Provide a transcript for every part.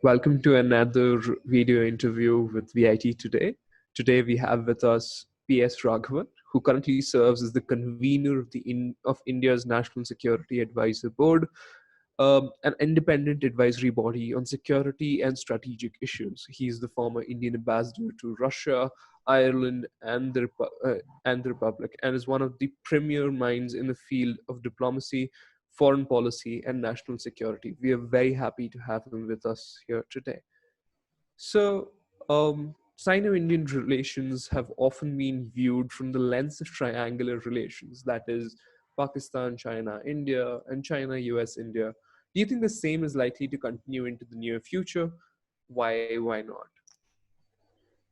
Welcome to another video interview with VIT today. Today we have with us PS Raghavan, who currently serves as the convener of of India's National Security Advisor Board, an independent advisory body on security and strategic issues. He's the former Indian ambassador to Russia, Ireland, and the Republic, and is one of the premier minds in the field of diplomacy, foreign policy, and national security. We are very happy to have him with us here today. So, Sino-Indian relations have often been viewed from the lens of triangular relations, that is, Pakistan, China, India, and China, US, India. Do you think the same is likely to continue into the near future? Why not?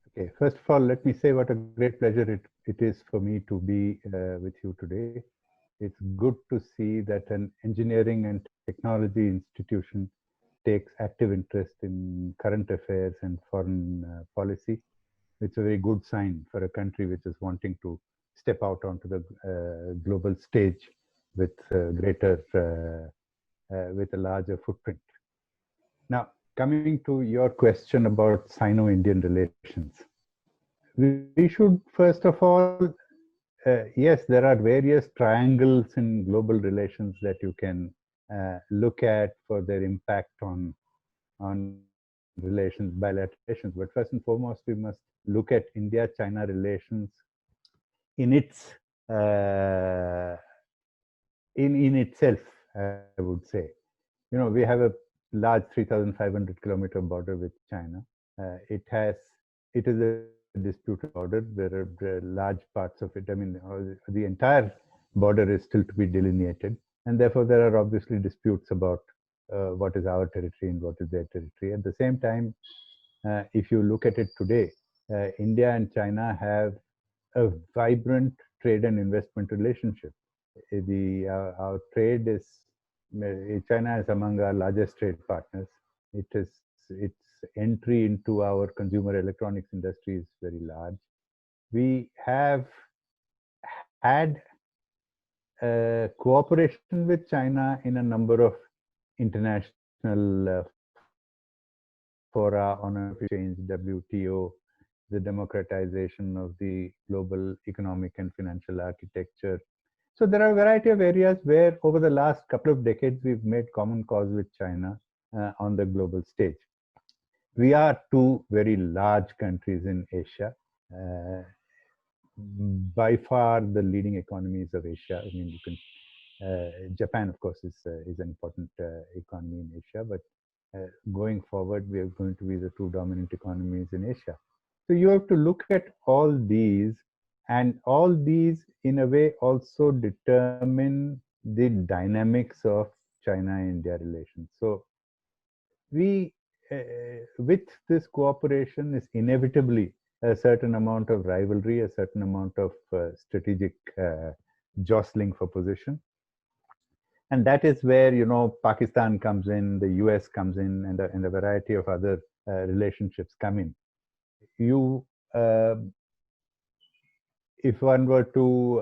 Okay, first of all, let me say what a great pleasure it is for me to be with you today. It's good to see that an engineering and technology institution takes active interest in current affairs and foreign policy. It's a very good sign for a country which is wanting to step out onto the global stage with with a larger footprint. Now, coming to your question about Sino-Indian relations, we should first of all, yes, there are various triangles in global relations that you can look at for their impact on relations, bilateral relations. But first and foremost, we must look at India-China relations in its in itself. I would say, we have a large 3,500 kilometer border with China. It is a disputed border. There are large parts of it. I mean, the entire border is still to be delineated, and therefore there are obviously disputes about what is our territory and what is their territory. At the same time, if you look at it today, India and China have a vibrant trade and investment relationship. Our trade is, China is among our largest trade partners. Its entry into our consumer electronics industry is very large. We have had cooperation with China in a number of international fora on exchange, WTO, the democratization of the global economic and financial architecture. So there are a variety of areas where over the last couple of decades, we've made common cause with China on the global stage. We are two very large countries in Asia. By far the leading economies of Asia. I mean, Japan, of course, is an important economy in Asia, but going forward, we are going to be the two dominant economies in Asia. So you have to look at all these, and all these in a way also determine the dynamics of China-India relations. So we, with this cooperation, is inevitably a certain amount of rivalry, a certain amount of strategic jostling for position. And that is where, Pakistan comes in, the US comes in, and a variety of other relationships come in. If one were to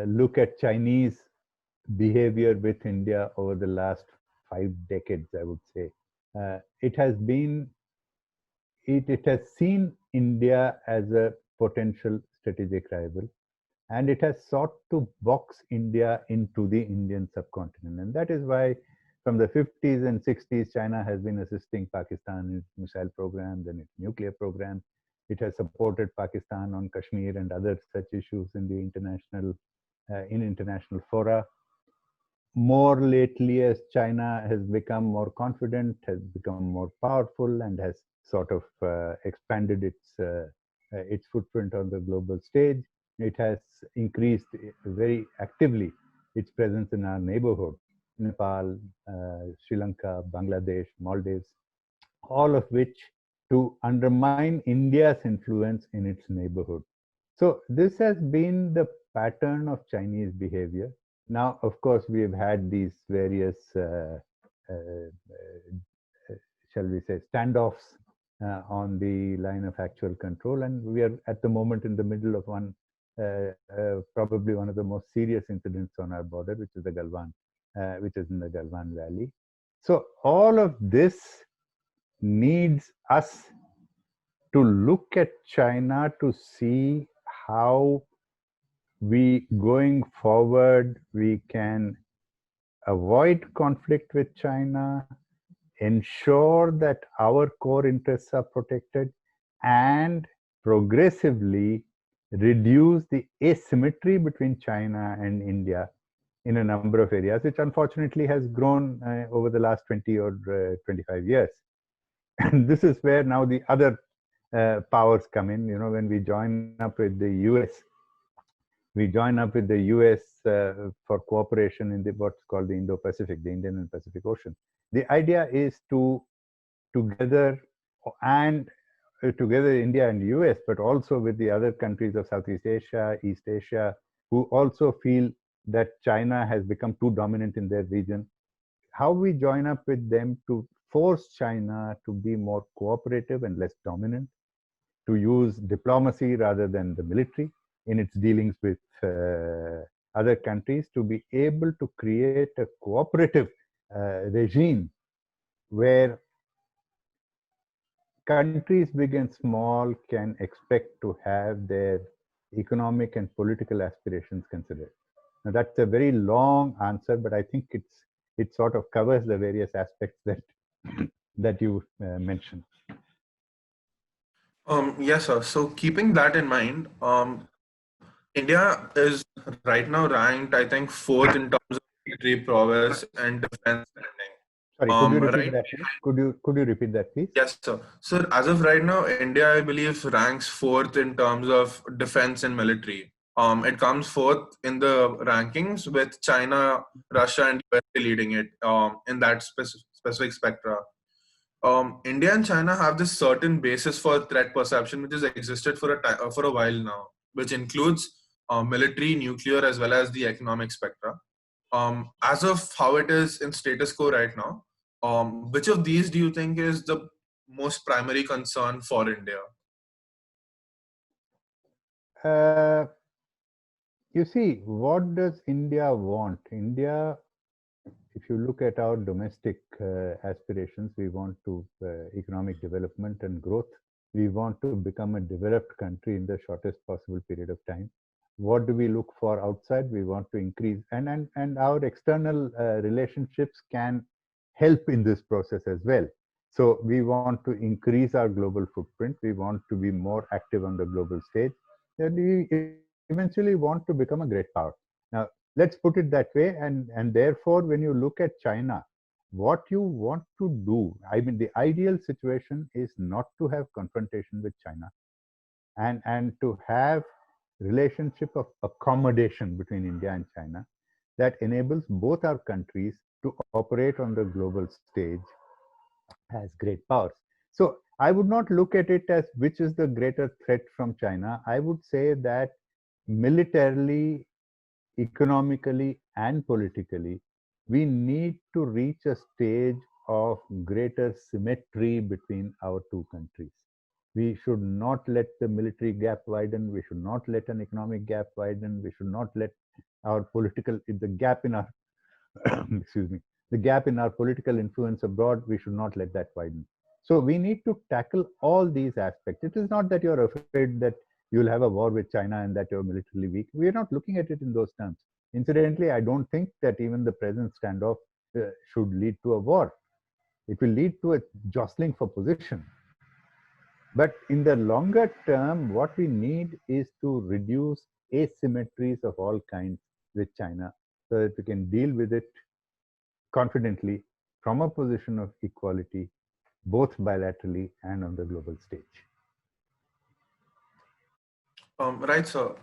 look at Chinese behavior with India over the last 5 decades, I would say, it has seen India as a potential strategic rival, and it has sought to box India into the Indian subcontinent. And that is why from the 50s and 60s, China has been assisting Pakistan in its missile programs and its nuclear programs. It has supported Pakistan on Kashmir and other such issues in the international fora. More lately, as China has become more confident, has become more powerful, and has sort of expanded its footprint on the global stage, it has increased very actively its presence in our neighborhood: Nepal, Sri Lanka, Bangladesh, Maldives, all of which to undermine India's influence in its neighborhood. So this has been the pattern of Chinese behavior. Now, of course, we have had these various, shall we say, standoffs on the line of actual control, and we are at the moment in the middle of one, probably one of the most serious incidents on our border, which is the Galwan, which is in the Galwan Valley. So all of this needs us to look at China to see how we going forward we can avoid conflict with China, ensure that our core interests are protected, and progressively reduce the asymmetry between China and India in a number of areas, which unfortunately has grown over the last 20 or 25 years. And this is where now the other powers come in. You know, when we join up with the US, we join up with the US for cooperation in the what's called the Indo-Pacific, the Indian and Pacific Ocean. The idea is to together and together India and US, but also with the other countries of Southeast Asia, East Asia, who also feel that China has become too dominant in their region. How we join up with them to force China to be more cooperative and less dominant, to use diplomacy rather than the military in its dealings with other countries, to be able to create a cooperative regime where countries big and small can expect to have their economic and political aspirations considered. Now that's a very long answer, but I think it sort of covers the various aspects that that you mentioned. Yes, sir. So keeping that in mind, India is right now ranked, I think, fourth in terms of military prowess and defense spending. Sorry, could you repeat Right? that, please? Could you repeat that, please? Yes, sir. So as of right now, India, I believe, ranks fourth in terms of defense and military. It comes fourth in the rankings with China, Russia, and USA leading it in that specific spectra. India and China have this certain basis for threat perception, which has existed for a while now, which includes military, nuclear, as well as the economic spectra. As of how it is in status quo right now, which of these do you think is the most primary concern for India? You see, what does India want? India, if you look at our domestic aspirations, we want to economic development and growth. We want to become a developed country in the shortest possible period of time. What do we look for outside? We want to increase, and our external relationships can help in this process as well. So we want to increase our global footprint. We want to be more active on the global stage. And we eventually want to become a great power. Now, let's put it that way. And therefore, when you look at China, what you want to do, I mean, the ideal situation is not to have confrontation with China and to have relationship of accommodation between India and China that enables both our countries to operate on the global stage as great powers. So I would not look at it as which is the greater threat from China. I would say that militarily, economically, and politically, we need to reach a stage of greater symmetry between our two countries. We should not let the military gap widen. We should not let an economic gap widen. We should not let our political, the gap in our, excuse me, the gap in our political influence abroad, we should not let that widen. So we need to tackle all these aspects. It is not that you're afraid that you'll have a war with China and that you're militarily weak. We're not looking at it in those terms. Incidentally, I don't think that even the present standoff should lead to a war. It will lead to a jostling for position. But in the longer term, what we need is to reduce asymmetries of all kinds with China so that we can deal with it confidently from a position of equality, both bilaterally and on the global stage. Right, sir.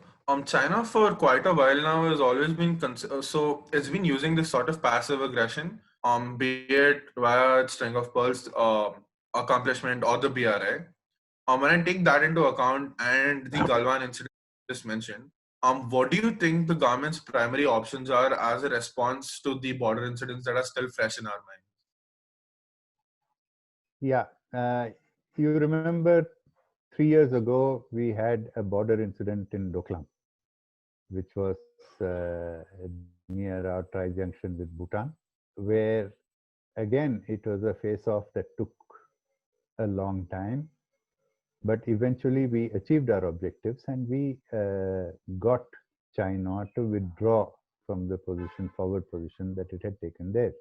China for quite a while now has always been so it's been using this sort of passive aggression, be it via string of pearls accomplishment or the BRI. When I take that into account and the Galwan incident just mentioned, what do you think the government's primary options are as a response to the border incidents that are still fresh in our minds? Yeah, you remember 3 years ago, we had a border incident in Doklam, which was near our tri-junction with Bhutan, where again, it was a face-off that took a long time, but eventually we achieved our objectives and we got China to withdraw from the forward position that it had taken there.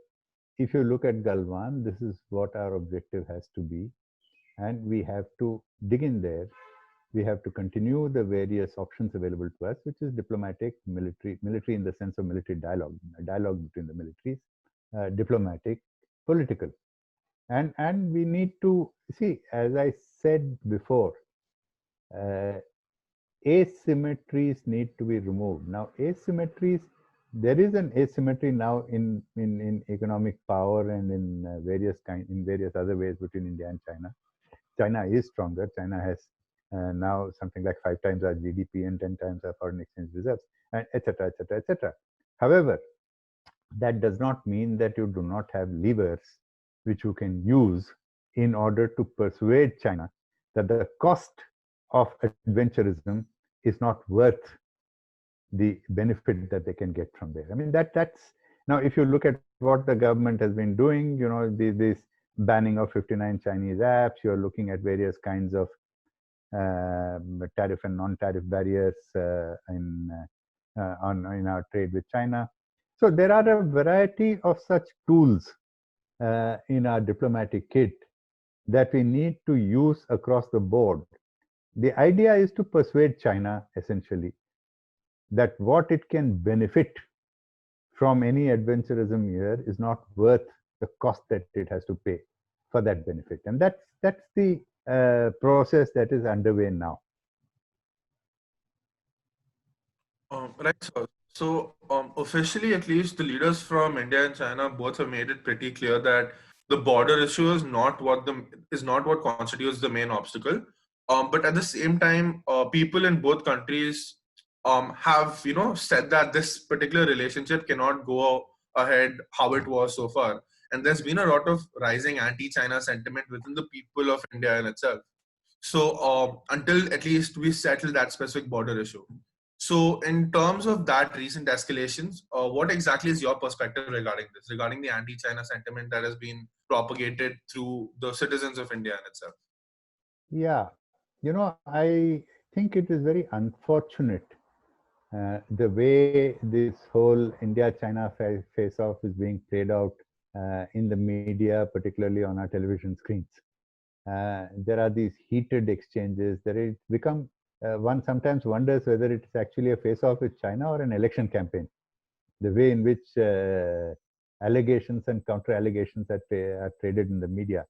If you look at Galwan, this is what our objective has to be, and we have to dig in there. We have to continue the various options available to us, which is diplomatic, military in the sense of military dialogue between the militaries, diplomatic, political. And we need to see, as I said before, asymmetries need to be removed. Now, there is an asymmetry now in economic power and in various other ways between India and China. China is stronger. China has now something like 5 times our GDP and 10 times our foreign exchange reserves, and etc., etc., etc. However, that does not mean that you do not have levers which you can use in order to persuade China that the cost of adventurism is not worth the benefit that they can get from there. I mean, that's now, if you look at what the government has been doing, this banning of 59 Chinese apps, you're looking at various kinds of tariff and non-tariff barriers in our trade with China. So there are a variety of such tools in our diplomatic kit that we need to use across the board. The idea is to persuade China, essentially, that what it can benefit from any adventurism here is not worth the cost that it has to pay for that benefit. And that's the process that is underway now. Right, sir. So officially, at least, the leaders from India and China both have made it pretty clear that the border issue is not what constitutes the main obstacle. But at the same time, people in both countries have said that this particular relationship cannot go ahead how it was so far, and there's been a lot of rising anti-China sentiment within the people of India in itself. So until at least we settle that specific border issue. So in terms of that recent escalations, what exactly is your perspective regarding this, regarding the anti-China sentiment that has been propagated through the citizens of India in itself? Yeah, I think it is very unfortunate the way this whole India-China face-off is being played out in the media, particularly on our television screens. There are these heated exchanges. One sometimes wonders whether it's actually a face-off with China or an election campaign. The way in which allegations and counter-allegations are traded in the media.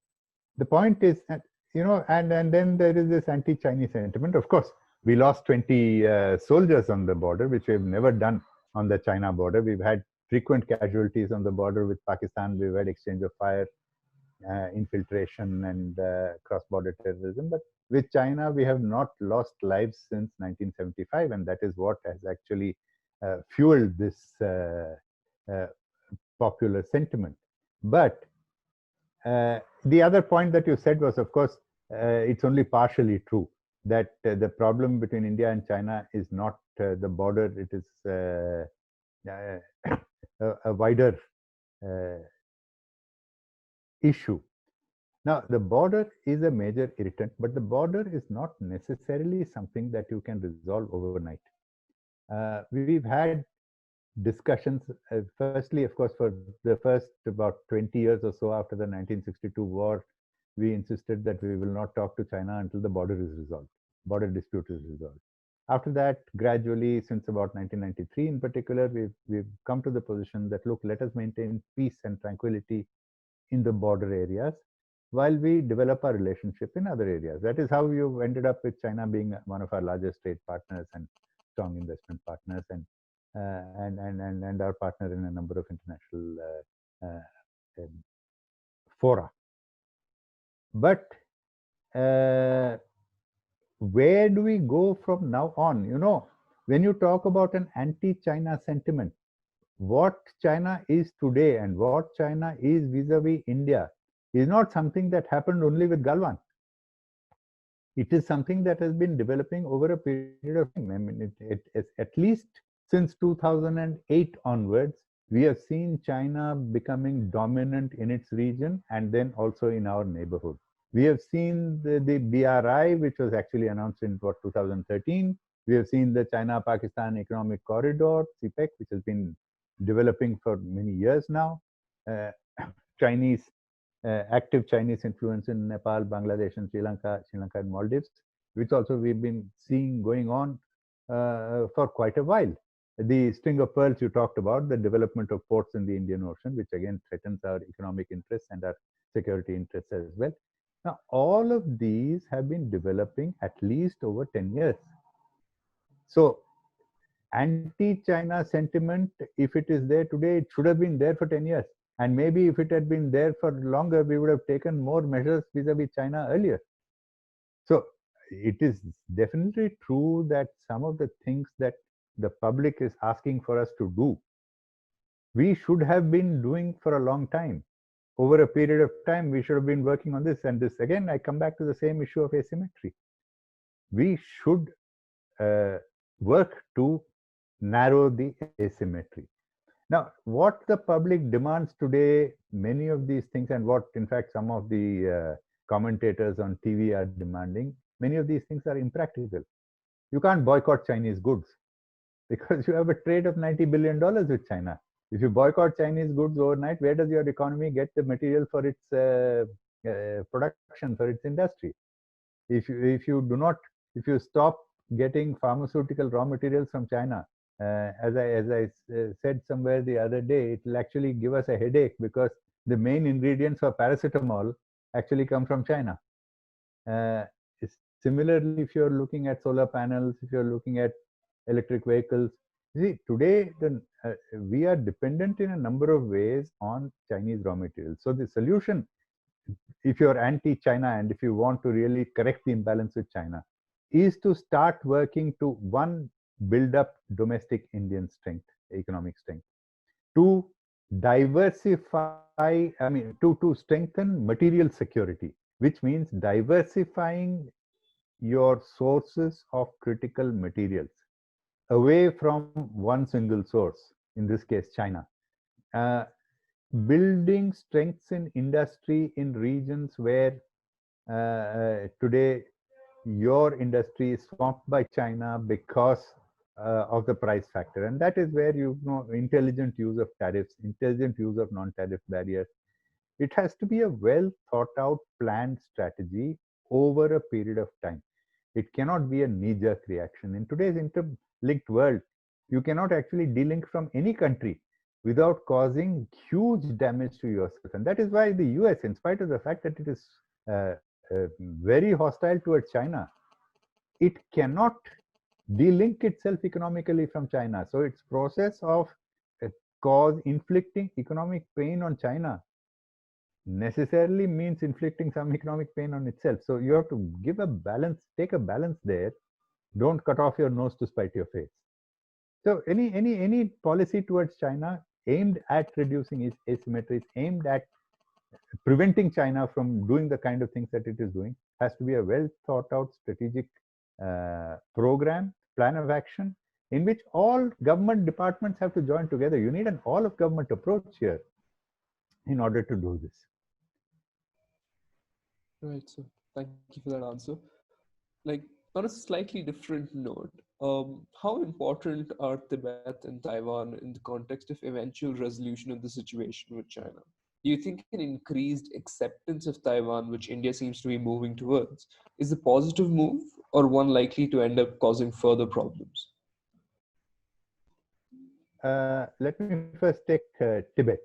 The point is that, and then there is this anti-Chinese sentiment. Of course, we lost 20 soldiers on the border, which we've never done on the China border. We've had frequent casualties on the border with Pakistan. We've had exchange of fire, infiltration, and cross-border terrorism. But with China, we have not lost lives since 1975, and that is what has actually fueled this popular sentiment. But the other point that you said was, of course, it's only partially true, that the problem between India and China is not the border. It is a wider issue. Now, the border is a major irritant, but the border is not necessarily something that you can resolve overnight. We've had discussions, firstly, of course, for the first about 20 years or so after the 1962 war, we insisted that we will not talk to China until the border dispute is resolved. After that, gradually, since about 1993 in particular, we've come to the position that, look, let us maintain peace and tranquility in the border areas while we develop our relationship in other areas. That is how you ended up with China being one of our largest trade partners and strong investment partners, and our partner in a number of international fora. But where do we go from now on? When you talk about an anti-China sentiment, what China is today and what China is vis-a-vis India is not something that happened only with Galwan. It is something that has been developing over a period of time. I mean, it at least since 2008 onwards, we have seen China becoming dominant in its region and then also in our neighborhood. We have seen the BRI, which was actually announced in 2013. We have seen the China-Pakistan Economic Corridor, CPEC, which has been developing for many years now. Chinese, active Chinese influence in Nepal, Bangladesh, and Sri Lanka and Maldives, which also we've been seeing going on for quite a while. The string of pearls you talked about, the development of ports in the Indian Ocean, which again threatens our economic interests and our security interests as well. Now, all of these have been developing at least over 10 years. So, anti-China sentiment, if it is there today, it should have been there for 10 years. And maybe if it had been there for longer, we would have taken more measures vis-a-vis China earlier. So, it is definitely true that some of the things that the public is asking for us to do, we should have been doing for a long time. Over a period of time, we should have been working on this. And this, again, I come back to the same issue of asymmetry. We should work to narrow the asymmetry. Now, what the public demands today, many of these things, and what, in fact, some of the commentators on TV are demanding, many of these things are impractical. You can't boycott Chinese goods because you have a trade of $90 billion with China. If you boycott Chinese goods overnight, where does your economy get the material for its production, for its industry? If you stop getting pharmaceutical raw materials from China, as I said somewhere the other day, it will actually give us a headache because the main ingredients for paracetamol actually come from China. Similarly, if you're looking at solar panels, if you're looking at electric vehicles, see, today we are dependent in a number of ways on Chinese raw materials. So the solution, if you're anti-China and if you want to really correct the imbalance with China, is to start working to, one, build up domestic Indian strength, economic strength. Two, diversify, to strengthen material security, which means diversifying your sources of critical materials away from one single source, in this case, China. Building strengths in industry in regions where today your industry is swamped by China because of the price factor. And that is where intelligent use of tariffs, intelligent use of non-tariff barriers. It has to be a well thought out, planned strategy over a period of time. It cannot be a knee-jerk reaction. In today's interlinked world, you cannot actually delink from any country without causing huge damage to yourself. And that is why the US, in spite of the fact that it is very hostile towards China, it cannot delink itself economically from China. So its process of inflicting economic pain on China necessarily means inflicting some economic pain on itself. So you have to give a balance, take a balance there. Don't cut off your nose to spite your face. So any policy towards China aimed at reducing its asymmetries, aimed at preventing China from doing the kind of things that it is doing, has to be a well thought out strategic program, plan of action, in which all government departments have to join together. You need an all of government approach here in order to do this. Right, so thank you for that answer. Like, on a slightly different note, how important are Tibet and Taiwan in the context of eventual resolution of the situation with China? Do you think an increased acceptance of Taiwan, which India seems to be moving towards, is a positive move or one likely to end up causing further problems? Let me first take Tibet.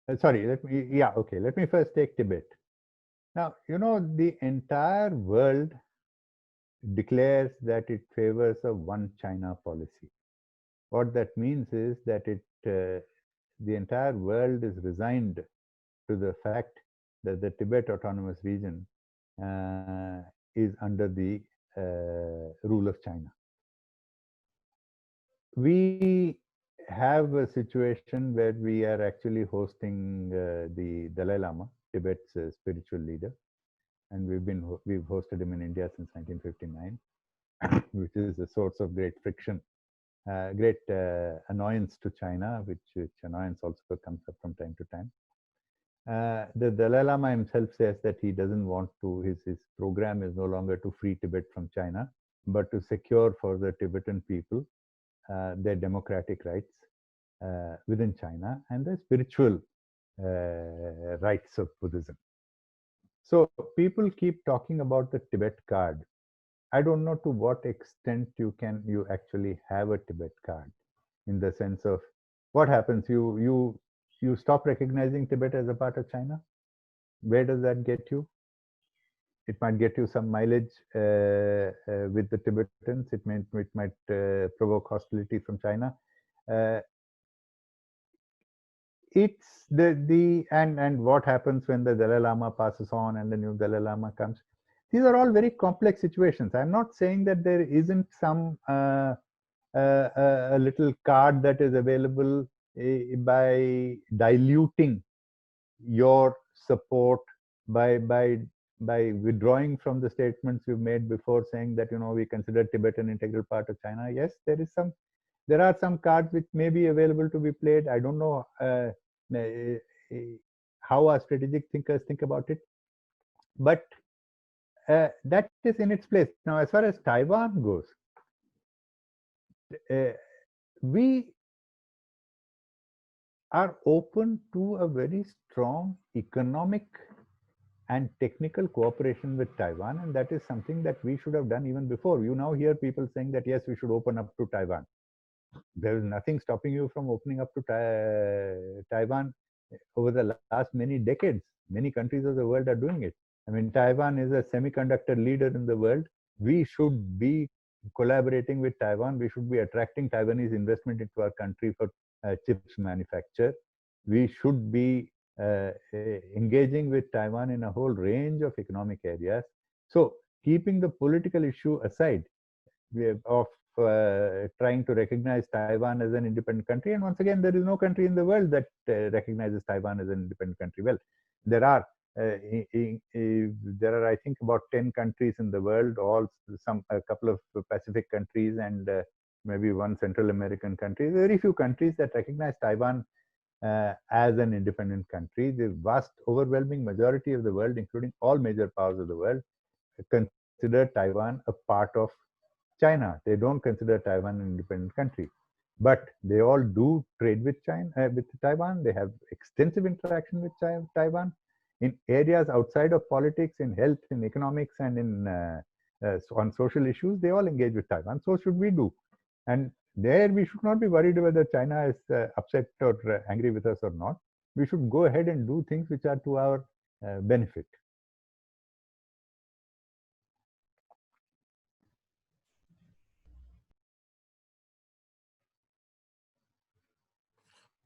Let me first take Tibet. Now, the entire world declares that it favors a one China policy. What that means is that the entire world is resigned to the fact that the Tibet Autonomous Region is under the rule of China. We have a situation where we are actually hosting the Dalai Lama, Tibet's spiritual leader, and we've hosted him in India since 1959, which is a source of great friction, great annoyance to China, which annoyance also comes up from time to time. The Dalai Lama himself says that he doesn't want to, his program is no longer to free Tibet from China, but to secure for the Tibetan people their democratic rights within China and the spiritual rights of Buddhism. So people keep talking about the Tibet card. I don't know to what extent you actually have a Tibet card, in the sense of what happens. You stop recognizing Tibet as a part of China. Where does that get you? It might get you some mileage with the Tibetans. It might provoke hostility from China. It's and what happens when the Dalai Lama passes on and the new Dalai Lama comes. These are all very complex situations. I'm not saying that there isn't some a little card that is available by diluting your support by withdrawing from the statements you've made before, saying that we consider Tibet an integral part of China. Yes, there are some cards which may be available to be played. I don't know how our strategic thinkers think about it, but that is in its place. Now, as far as Taiwan goes, we are open to a very strong economic and technical cooperation with Taiwan, and that is something that we should have done even before. You now hear people saying that yes, we should open up to Taiwan. There is nothing stopping you from opening up to Taiwan. Over the last many decades, many countries of the world are doing it. I mean, Taiwan is a semiconductor leader in the world. We should be collaborating with Taiwan. We should be attracting Taiwanese investment into our country for chips manufacture. We should be engaging with Taiwan in a whole range of economic areas. So, keeping the political issue aside of trying to recognize Taiwan as an independent country, and once again, there is no country in the world that recognizes Taiwan as an independent country. Well, there are I think about 10 countries in the world, a couple of Pacific countries and maybe one Central American country. Very few countries that recognize Taiwan as an independent country. The vast overwhelming majority of the world, including all major powers of the world, consider Taiwan a part of China. They don't consider Taiwan an independent country, but they all do trade with with Taiwan. They have extensive interaction with Taiwan in areas outside of politics, in health, in economics, and in on social issues. They all engage with Taiwan. So should we do. And there we should not be worried whether China is upset or angry with us or not. We should go ahead and do things which are to our benefit.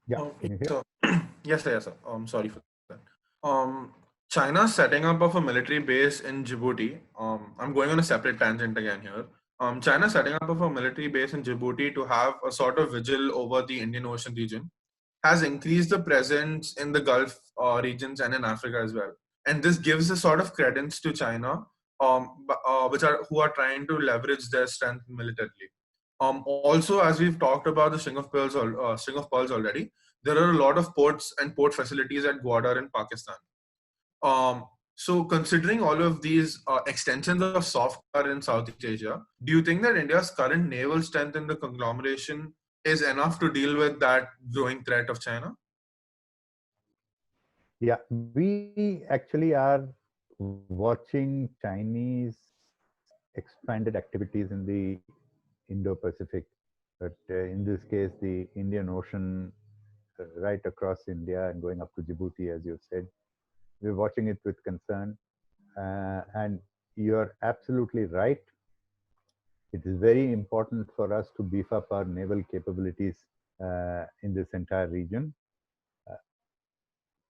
Yeah, can you hear? So, yes, sir. Sorry for that. China's setting up of a military base in Djibouti. I'm going on a separate tangent again here. China setting up of a military base in Djibouti to have a sort of vigil over the Indian Ocean region has increased the presence in the Gulf regions and in Africa as well. And this gives a sort of credence to China, who are trying to leverage their strength militarily. Also, as we've talked about the String of Pearls already, there are a lot of ports and port facilities at Gwadar in Pakistan. So considering all of these extensions of soft power in Southeast Asia, do you think that India's current naval strength in the conglomeration is enough to deal with that growing threat of China? Yeah, we actually are watching Chinese expanded activities in the Indo-Pacific, but in this case, the Indian Ocean, right across India and going up to Djibouti, as you said. We're watching it with concern, and you're absolutely right. It is very important for us to beef up our naval capabilities in this entire region.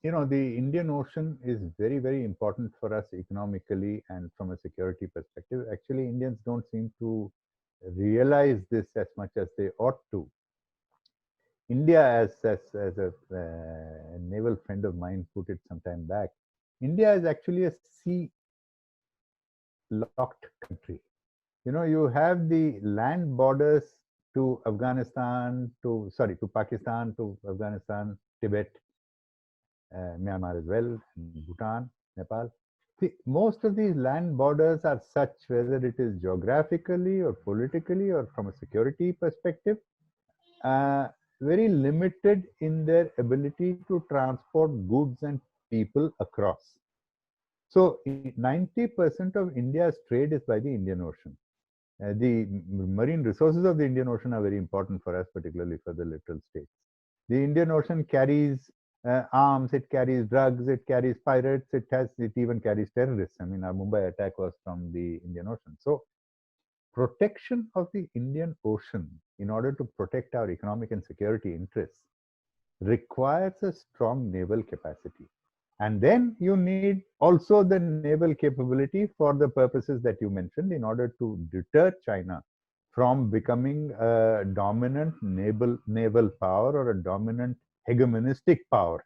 The Indian Ocean is very, very important for us economically and from a security perspective. Actually, Indians don't seem to realize this as much as they ought to. India, as a naval friend of mine put it some time back, India is actually a sea-locked country. You have the land borders to Pakistan, to Afghanistan, Tibet, Myanmar as well, and Bhutan, Nepal. See, most of these land borders are such, whether it is geographically or politically or from a security perspective, uh, very limited in their ability to transport goods and people across. So 90% of India's trade is by the Indian Ocean. The marine resources of the Indian Ocean are very important for us, particularly for the littoral states. The Indian Ocean carries arms, it carries drugs, it carries pirates, it even carries terrorists. I mean, our Mumbai attack was from the Indian Ocean. So protection of the Indian Ocean in order to protect our economic and security interests requires a strong naval capacity. And then you need also the naval capability for the purposes that you mentioned in order to deter China from becoming a dominant naval power or a dominant hegemonistic power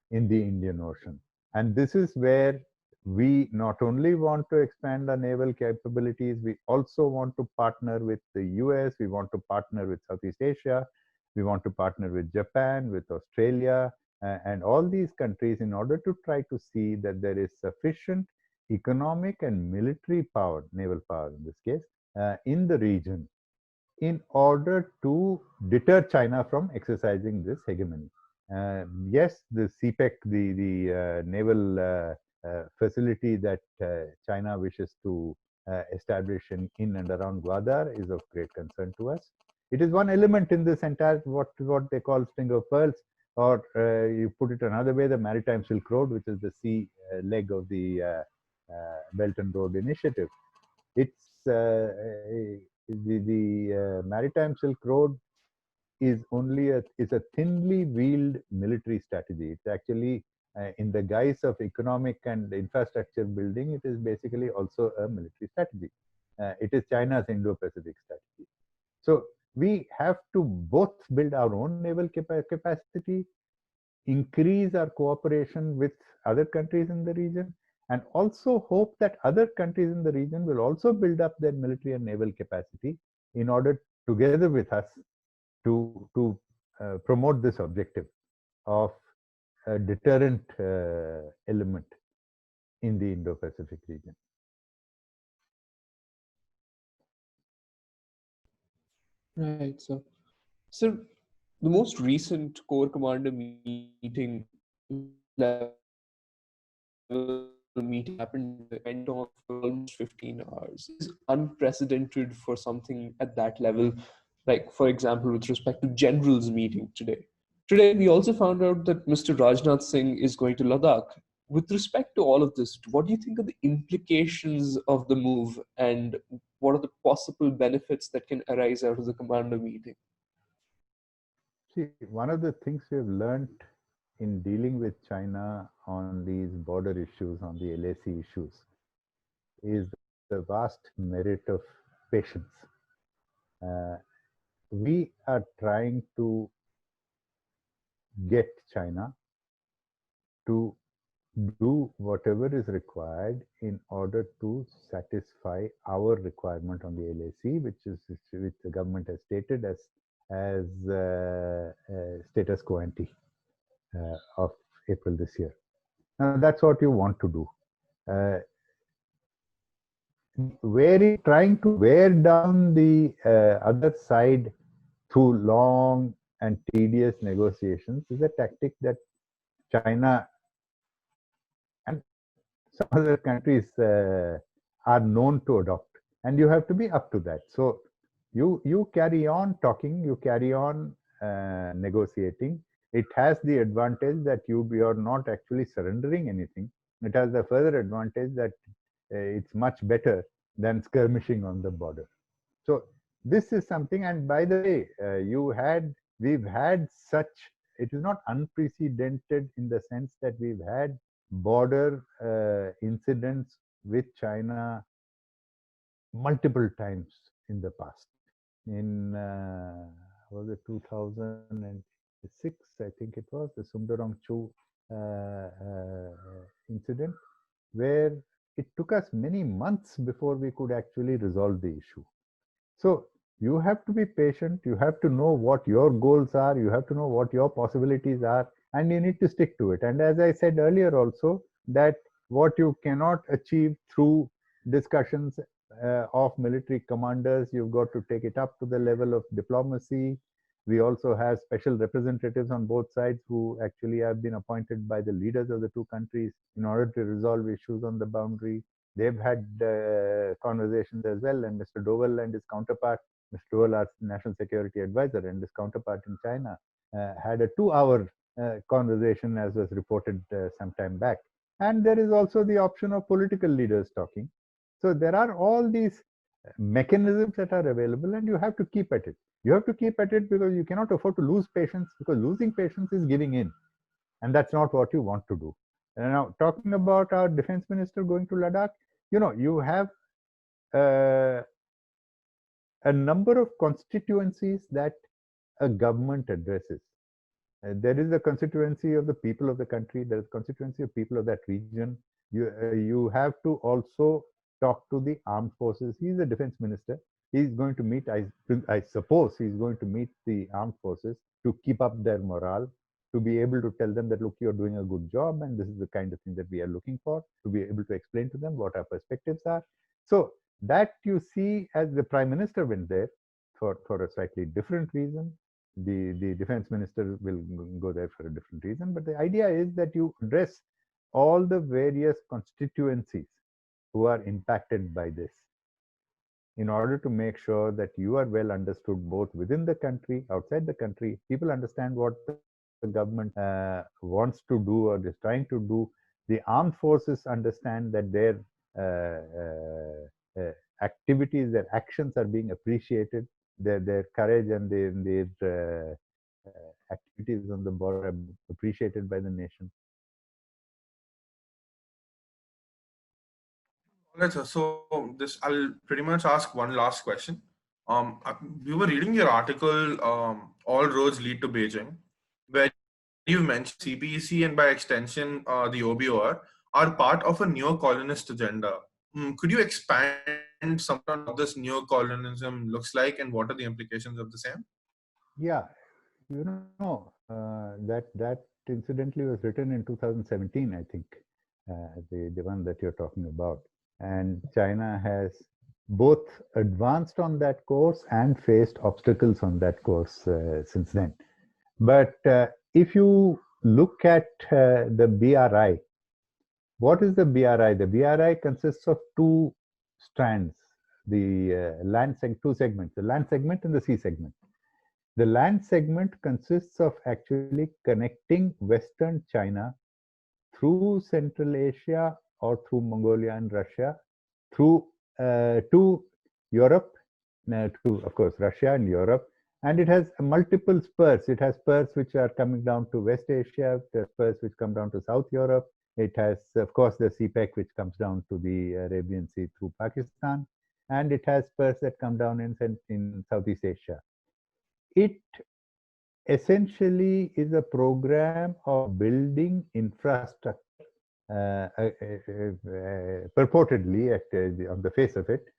in the Indian Ocean. And this is where we not only want to expand our naval capabilities, we also want to partner with the US, we want to partner with Southeast Asia, we want to partner with Japan, with Australia, and all these countries in order to try to see that there is sufficient economic and military power, naval power in this case, in the region in order to deter China from exercising this hegemony. Yes, the CPEC, the naval facility that China wishes to establish in and around Gwadar is of great concern to us. It is one element in this entire what they call string of pearls, or you put it another way, the Maritime Silk Road, which is the sea leg of the Belt and Road Initiative. It's the Maritime Silk Road is only a thinly veiled military strategy. It's actually in the guise of economic and infrastructure building. It is basically also a military strategy. It is China's Indo-Pacific strategy. So we have to both build our own naval capacity, increase our cooperation with other countries in the region, and also hope that other countries in the region will also build up their military and naval capacity in order, together with us, to promote this objective of a deterrent element in the Indo-Pacific region. Right. So the most recent Corps Commander meeting happened at the end of almost 15 hours. It's unprecedented for something at that level, like, for example, with respect to generals meeting today. Today, we also found out that Mr. Rajnath Singh is going to Ladakh. With respect to all of this, what do you think are the implications of the move, and what are the possible benefits that can arise out of the commander meeting? See, one of the things we have learned in dealing with China on these border issues, on the LAC issues, is the vast merit of patience. We are trying to get China to do whatever is required in order to satisfy our requirement on the LAC, which the government has stated as status quo ante of April this year. Now that's what you want to do. Trying to wear down the other side through long and tedious negotiations is a tactic that China and some other countries are known to adopt, and you have to be up to that. So you carry on talking, you carry on negotiating. It has the advantage that you are not actually surrendering anything. It has the further advantage that it's much better than skirmishing on the border. So this is something, and by the way, we've had such, it is not unprecedented in the sense that we've had border incidents with China multiple times in the past. In was it 2006? I think it was the Sundarong-Chu incident, where it took us many months before we could actually resolve the issue. So you have to be patient. You have to know what your goals are. You have to know what your possibilities are. and you need to stick to it. And as I said earlier also, that what you cannot achieve through discussions of military commanders, you've got to take it up to the level of diplomacy. We also have special representatives on both sides who actually have been appointed by the leaders of the two countries in order to resolve issues on the boundary. They've had conversations as well, and Mr. Doval and his counterpart, Mr. Doval, our national security advisor, and his counterpart in China had a 2-hour conversation, as was reported some time back. And there is also the option of political leaders talking. So there are all these mechanisms that are available, and you have to keep at it. You have to keep at it because you cannot afford to lose patience, because losing patience is giving in, and that's not what you want to do. And now, talking about our defense minister going to Ladakh, you have a number of constituencies that a government addresses. There is a constituency of the people of the country. There is a constituency of people of that region. You have to also talk to the armed forces. He's the defense minister. He's going to meet, I suppose he's going to meet the armed forces to keep up their morale, to be able to tell them that, look, you're doing a good job and this is the kind of thing that we are looking for, to be able to explain to them what our perspectives are. So that you see, as the prime minister went there for a slightly different reason. The defense minister will go there for a different reason. But the idea is that you address all the various constituencies who are impacted by this, in order to make sure that you are well understood both within the country, outside the country. People understand what the government wants to do or is trying to do. The armed forces understand that their activities, their actions are being appreciated. Their courage and their activities on the border are appreciated by the nation. All right, sir. So I'll pretty much ask one last question. We were reading your article, "All Roads Lead to Beijing," where you mentioned CPEC and by extension the OBOR are part of a neo-colonist agenda. Could you expand something on what this neo-colonialism looks like and what are the implications of the same? Yeah, that incidentally was written in 2017, I think, the one that you're talking about. And China has both advanced on that course and faced obstacles on that course since then. But if you look at the BRI, what is the BRI? The BRI consists of two strands, the two segments, the land segment and the sea segment. The land segment consists of actually connecting Western China through Central Asia or through Mongolia and Russia, through to Europe, to, of course, Russia and Europe. And it has multiple spurs. It has spurs which are coming down to West Asia, there are spurs which come down to South Europe. It has, of course, the CPEC which comes down to the Arabian Sea through Pakistan. And it has spurs that come down in Southeast Asia. It essentially is a program of building infrastructure, purportedly on the face of it,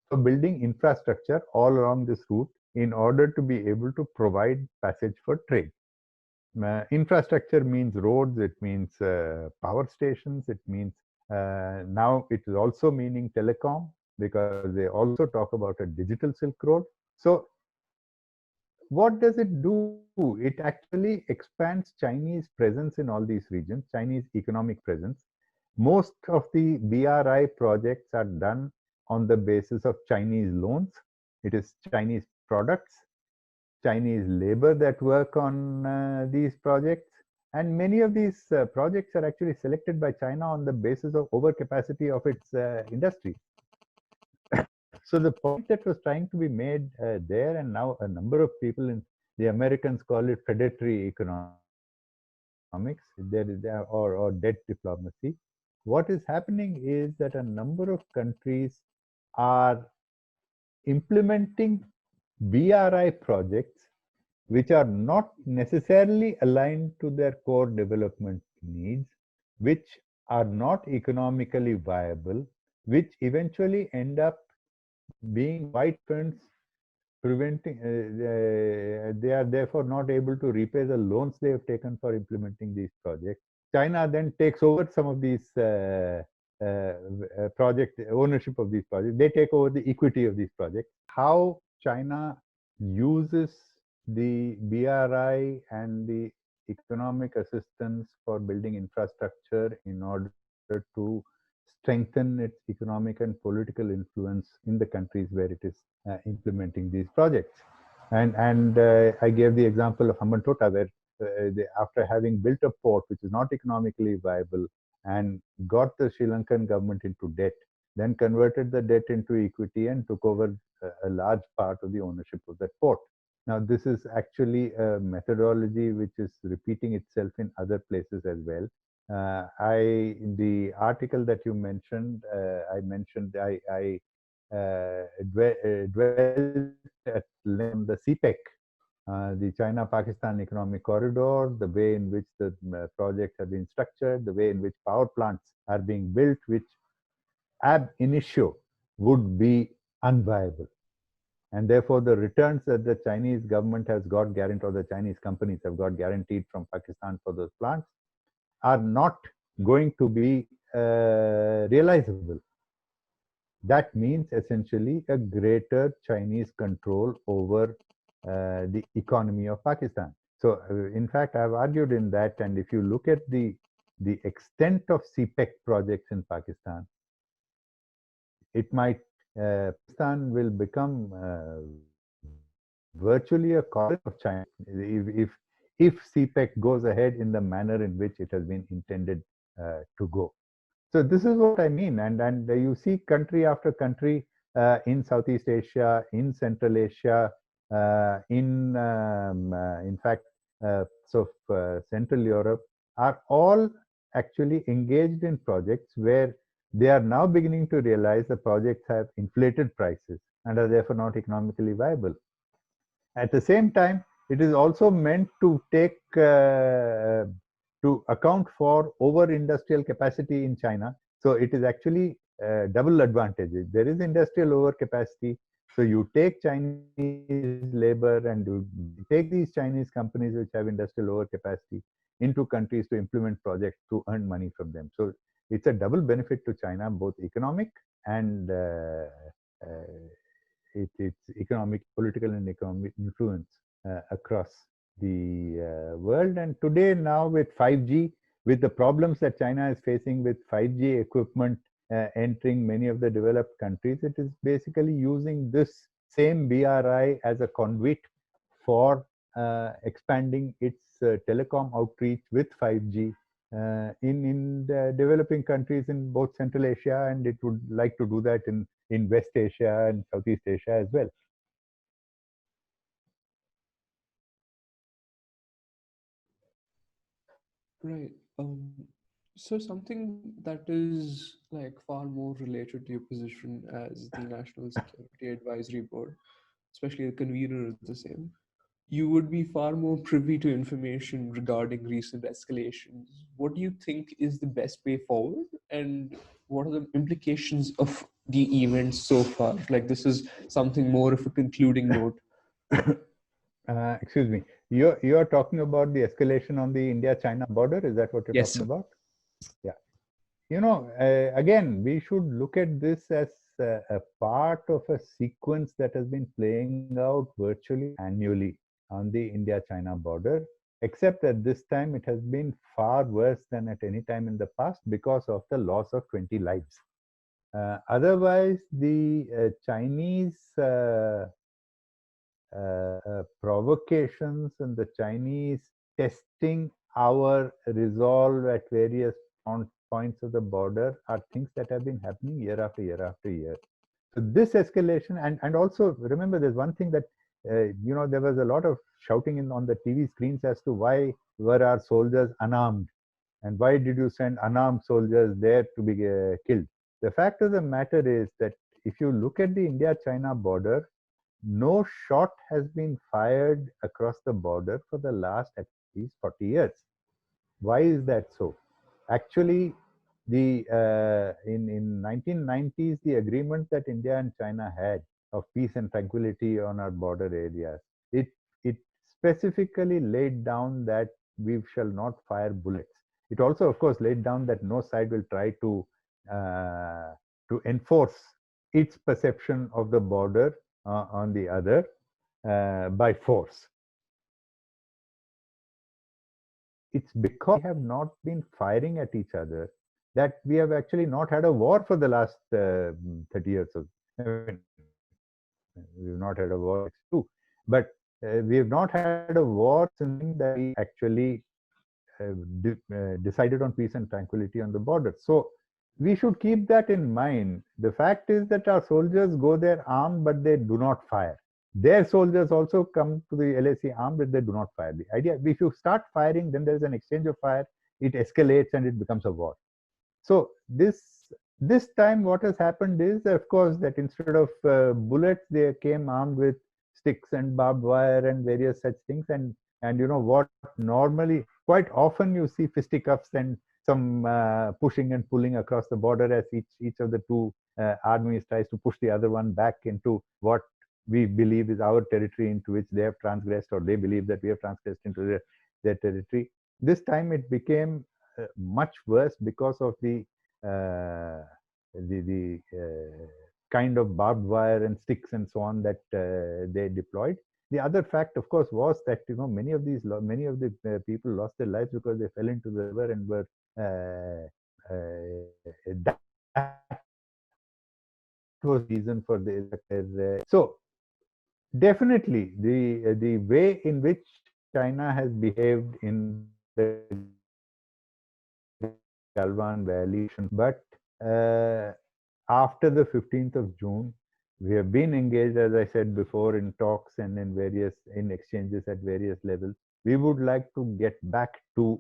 for building infrastructure all along this route in order to be able to provide passage for trade. Infrastructure means roads, it means power stations, it means now it is also meaning telecom, because they also talk about a digital Silk Road. So what does it do? It actually expands Chinese presence in all these regions, Chinese economic presence. Most of the BRI projects are done on the basis of Chinese loans. It is Chinese products, Chinese labor that work on these projects. And many of these projects are actually selected by China on the basis of overcapacity of its industry. So the point that was trying to be made there, and now a number of people in the Americans call it predatory economics, or debt diplomacy. What is happening is that a number of countries are implementing BRI projects which are not necessarily aligned to their core development needs, which are not economically viable, which eventually end up being white funds preventing, they are therefore not able to repay the loans they have taken for implementing these projects. China then takes over some of these project ownership of these projects. They take over the equity of these projects. How China uses the BRI and the economic assistance for building infrastructure in order to strengthen its economic and political influence in the countries where it is implementing these projects. And I gave the example of Hambantota, where after having built a port which is not economically viable and got the Sri Lankan government into debt, then converted the debt into equity and took over a large part of the ownership of that port. Now, this is actually a methodology which is repeating itself in other places as well. In the article that you mentioned, I dwelled at length on the CPEC, the China-Pakistan Economic Corridor, the way in which the projects have been structured, the way in which power plants are being built, which ab initio would be unviable. And therefore, the returns that the Chinese government has got guaranteed, or the Chinese companies have got guaranteed from Pakistan for those plants, are not going to be realizable. That means essentially a greater Chinese control over the economy of Pakistan. So, in fact, I've argued in that, and if you look at the extent of CPEC projects in Pakistan, it might Pakistan will become virtually a colony of China if CPEC goes ahead in the manner in which it has been intended to go. So this is what I mean, and you see country after country in Southeast Asia, in Central Asia, in fact, Central Europe, are all actually engaged in projects where they are now beginning to realize the projects have inflated prices and are therefore not economically viable. At the same time, it is also meant to take to account for over-industrial capacity in China. So it is actually double advantage. There is industrial overcapacity. So you take Chinese labor and you take these Chinese companies which have industrial overcapacity into countries to implement projects to earn money from them. So it's a double benefit to China, both economic and its economic, political and economic influence across the world. And today, now with 5G, with the problems that China is facing with 5G equipment entering many of the developed countries, it is basically using this same BRI as a conduit for expanding its telecom outreach with 5G in the developing countries in both Central Asia, and it would like to do that in West Asia and Southeast Asia as well. Right. So something that is like far more related to your position as the National Security Advisory Board, especially the convener of the same, you would be far more privy to information regarding recent escalations. What do you think is the best way forward, and what are the implications of the events so far? Like, this is something more of a concluding note. Excuse me. You're talking about the escalation on the India-China border. Is that what you're Yes, talking sir. about? Yeah. You know, again, we should look at this as a part of a sequence that has been playing out virtually annually on the India-China border, except that this time it has been far worse than at any time in the past because of the loss of 20 lives. Otherwise, the Chinese provocations and the Chinese testing our resolve at various points of the border are things that have been happening year after year after year. So this escalation, and also remember, there's one thing that you know, there was a lot of shouting on the TV screens as to why were our soldiers unarmed, and why did you send unarmed soldiers there to be killed? The fact of the matter is that if you look at the India-China border, no shot has been fired across the border for the last at least 40 years. Why is that so? Actually, the in 1990s, the agreement that India and China had of peace and tranquility on our border areas. It specifically laid down that we shall not fire bullets. It also, of course, laid down that no side will try to enforce its perception of the border on the other by force. It's because we have not been firing at each other that we have actually not had a war for the last 30 years. I mean, we've not had a war too, but we have not had a war since that we actually decided on peace and tranquility on the border. So we should keep that in mind. The fact is that our soldiers go there armed, but they do not fire. Their soldiers also come to the LAC armed, but they do not fire. The idea, if you start firing, then there is an exchange of fire, it escalates and it becomes a war. So this time what has happened is, of course, that instead of bullets, they came armed with sticks and barbed wire and various such things. And you know what, normally, quite often you see fisticuffs and some pushing and pulling across the border as each of the two armies tries to push the other one back into what we believe is our territory, into which they have transgressed, or they believe that we have transgressed into their territory. This time it became much worse because of the kind of barbed wire and sticks and so on that they deployed. The other fact, of course, was that many of the people lost their lives because they fell into the river and were that was reason for the so definitely the way in which China has behaved in the Galwan Valley, but after the 15th of June, we have been engaged, as I said before, in talks and in exchanges at various levels. We would like to get back to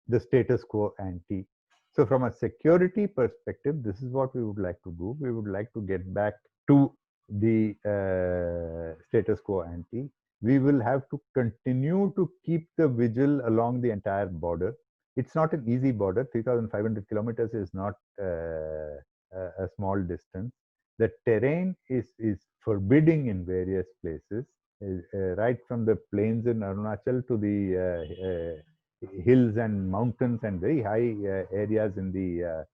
the status quo ante. So from a security perspective, this is what we would like to do. We would like to get back to the status quo ante. We will have to continue to keep the vigil along the entire border. It's not an easy border. 3,500 kilometers is not a small distance. The terrain is forbidding in various places, right from the plains in Arunachal to the hills and mountains and very high areas in the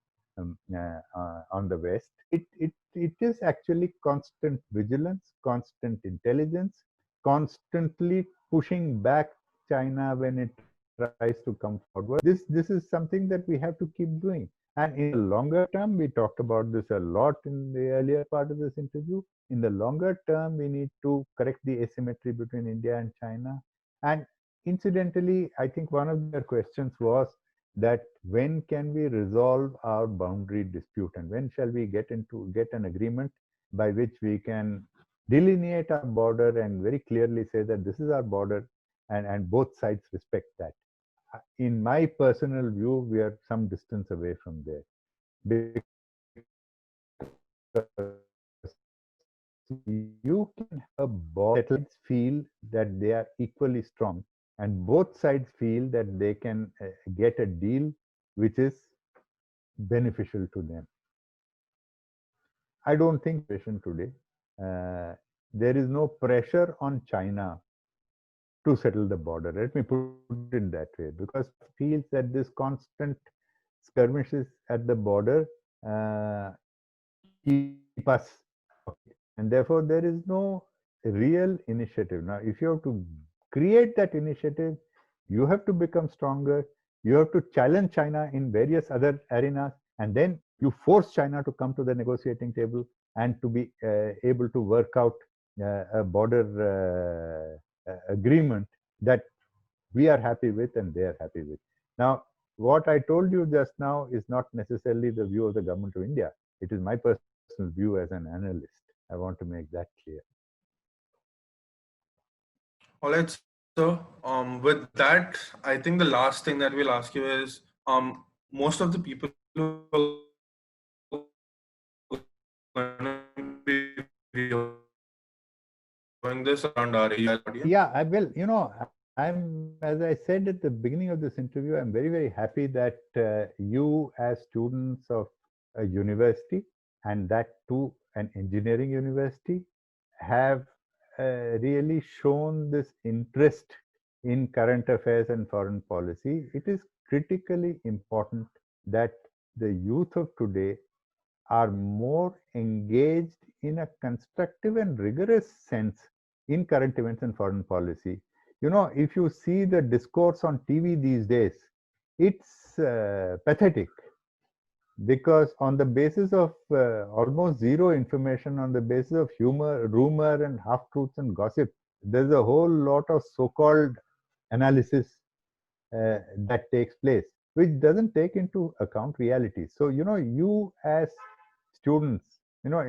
on the west. It is actually constant vigilance, constant intelligence, constantly pushing back China when it tries to come forward. This is something that we have to keep doing. And in the longer term, we talked about this a lot in the earlier part of this interview. In the longer term, we need to correct the asymmetry between India and China. And incidentally, I think one of their questions was that when can we resolve our boundary dispute, and when shall we get an agreement by which we can delineate our border and very clearly say that this is our border, and both sides respect that. In my personal view, we are some distance away from there. You can have both sides feel that they are equally strong, and both sides feel that they can get a deal which is beneficial to them. I don't think today there is no pressure on China to settle the border. Let me put it that way, because it feels that this constant skirmishes at the border keep us, and therefore there is no real initiative. Now, if you have to create that initiative, you have to become stronger. You have to challenge China in various other arenas, and then you force China to come to the negotiating table and to be able to work out a border agreement that we are happy with and they are happy with. Now, what I told you just now is not necessarily the view of the government of India. It is my personal view as an analyst. I want to make that clear. All right. So, with that, I think the last thing that we'll ask you is, most of the people who are going to be viewing this around our area. Yeah, I will. As I said at the beginning of this interview, I'm very, very happy that you, as students of a university, and that too an engineering university, have really shown this interest in current affairs and foreign policy. It is critically important that the youth of today are more engaged in a constructive and rigorous sense in current events and foreign policy. You know, if you see the discourse on TV these days, it's pathetic, because on the basis of almost zero information, on the basis of humor, rumor, and half truths and gossip, there's a whole lot of so-called analysis that takes place, which doesn't take into account reality. So, you know, you as students, you know,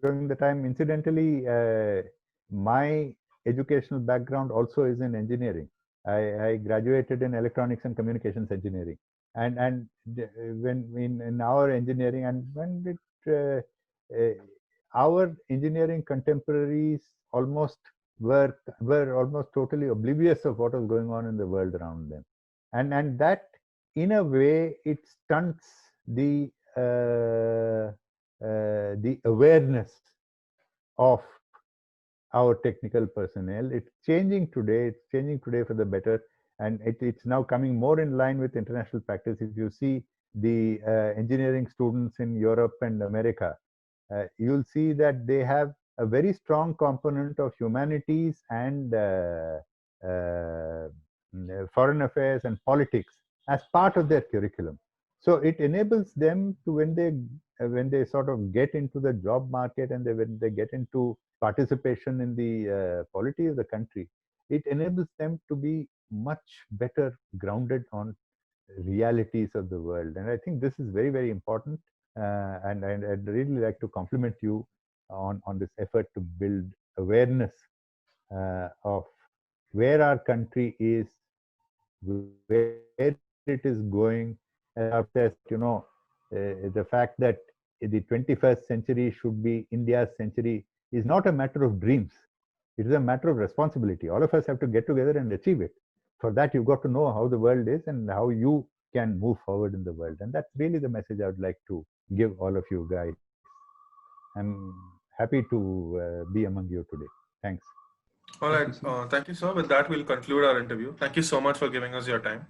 during the time, incidentally, my educational background also is in engineering. I graduated in electronics and communications engineering, and when in our engineering, and when our engineering contemporaries almost were almost totally oblivious of what was going on in the world around them, and that in a way it stunts the awareness of our technical personnel. It's changing today. It's changing today for the better, and it's now coming more in line with international practice. If you see the engineering students in Europe and America, you'll see that they have a very strong component of humanities and foreign affairs and politics as part of their curriculum. So it enables them to, when they sort of get into the job market, and when they get into participation in the polity of the country, it enables them to be much better grounded on realities of the world. And I think this is very, very important. And I'd really like to compliment you on this effort to build awareness of where our country is, where it is going. You know, the fact that the 21st century should be India's century is not a matter of dreams. It is a matter of responsibility. All of us have to get together and achieve it. For that, you've got to know how the world is and how you can move forward in the world. And that's really the message I would like to give all of you guys. I'm happy to be among you today. Thanks. All right. Thank you, sir. With that, we'll conclude our interview. Thank you so much for giving us your time.